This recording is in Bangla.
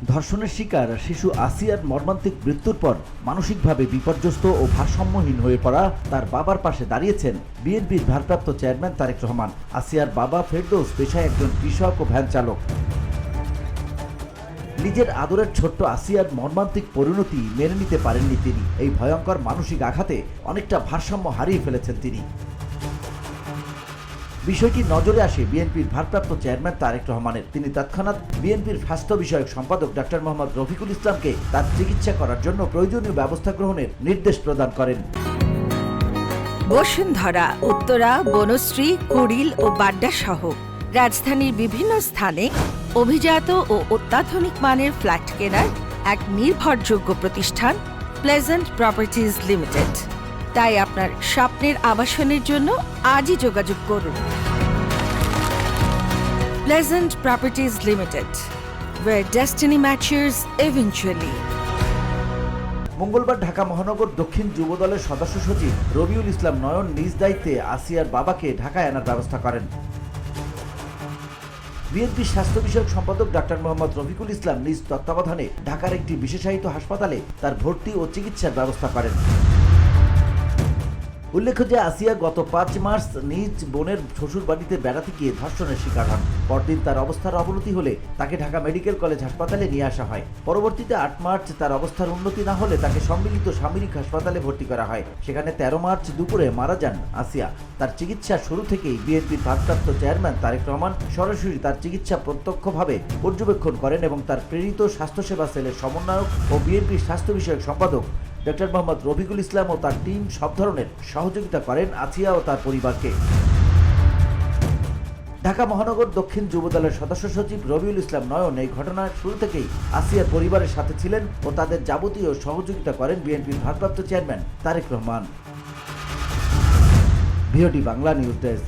ধর্ষণের শিকার শিশু আসিয়ার মর্মান্তিক মৃত্যুর পর মানসিকভাবে বিপর্যস্ত ও ভারসাম্যহীন হয়ে পড়া তার বাবার পাশে দাঁড়িয়েছেন বিএনপির ভারপ্রাপ্ত চেয়ারম্যান তারেক রহমান। আসিয়ার বাবা ফেরদৌস পেশায় একজন কৃষক ও ভ্যান চালক। নিজের আদরের ছোট্ট আসিয়ার মর্মান্তিক পরিণতি মেনে নিতে পারেননি তিনি। এই ভয়ঙ্কর মানসিক আঘাতে অনেকটা ভারসাম্য হারিয়ে ফেলেছেন তিনি। বিষয়টি নজরে আসে বিএনপির ভারপ্রাপ্ত চেয়ারম্যান তারেক রহমানের। তিনি তৎক্ষণাৎ বিএনপির স্বাস্থ্য বিষয়ক সম্পাদক ডক্টর মোহাম্মদ রফিকুল ইসলামকে তার চিকিৎসা করার জন্য প্রয়োজনীয় ব্যবস্থা গ্রহণের নির্দেশ প্রদান করেন। বসুন্ধরা, উত্তরা, বনশ্রী, কুড়িল ও বাড্ডা সহ রাজধানীর বিভিন্ন স্থানে অভিজাত ও অত্যাধুনিক মানের ফ্ল্যাট কেনার এক নির্ভরযোগ্য প্রতিষ্ঠান প্লেজেন্ট প্রপার্টিজ লিমিটেড। তাই আপনার স্বপ্নের আবাসনের জন্য আজই যোগাযোগ করুন। Pleasant properties limited, where destiny matches eventually. মঙ্গলবার ঢাকা মহানগর দক্ষিণ যুবদলের সদস্য সচিব রবিউল ইসলাম নয়ন নিজ দায়িত্বে আসিয়ার বাবাকে ঢাকায় আনার ব্যবস্থা করেন। বিএনপির স্বাস্থ্য বিষয়ক সম্পাদক ডক্টর মোহাম্মদ রফিকুল ইসলাম নিজ তত্ত্বাবধানে ঢাকার একটি বিশেষায়িত হাসপাতালে তার ভর্তি ও চিকিৎসার ব্যবস্থা করেন। উল্লেখ্য যে আসিয়া গত 5 মার্চ নিজ বোনের শ্বশুর বাড়িতে বেড়াতে গিয়ে ধর্ষণের শিকার হন। পরদিন তার অবস্থার অবনতি হলে তাকে ঢাকা মেডিকেল কলেজ হাসপাতালে নিয়ে আসা হয়। পরবর্তীতে 8 মার্চ তার অবস্থার উন্নতি না হলে তাকে সম্মিলিত সামরিক হাসপাতালে ভর্তি করা হয়। সেখানে 13 মার্চ দুপুরে মারা যান আসিয়া। তার চিকিৎসা শুরু থেকেই বিএনপির ভারপ্রাপ্ত চেয়ারম্যান তারেক রহমান সরাসরি তার চিকিৎসা প্রত্যক্ষভাবে পর্যবেক্ষণ করেন এবং তার প্রেরিত স্বাস্থ্যসেবা সেলের সমন্বয়ক ও বিএনপির স্বাস্থ্য বিষয়ক সম্পাদক ডক্টর মোহাম্মদ রফিকুল ইসলাম ও তার টিম সব ধরনের সহযোগিতা করেন আসিয়া ও তার পরিবারকে। ঢাকা মহানগর দক্ষিণ যুবদলের সদস্য সচিব রবিউল ইসলাম নয়ন এই ঘটনার শুরু থেকেই আসিয়ার পরিবারের সাথে ছিলেন ও তাদের যাবতীয় সহযোগিতা করেন বিএনপির ভারপ্রাপ্ত chairman Tarique Rahman. VOD Bangla news desk.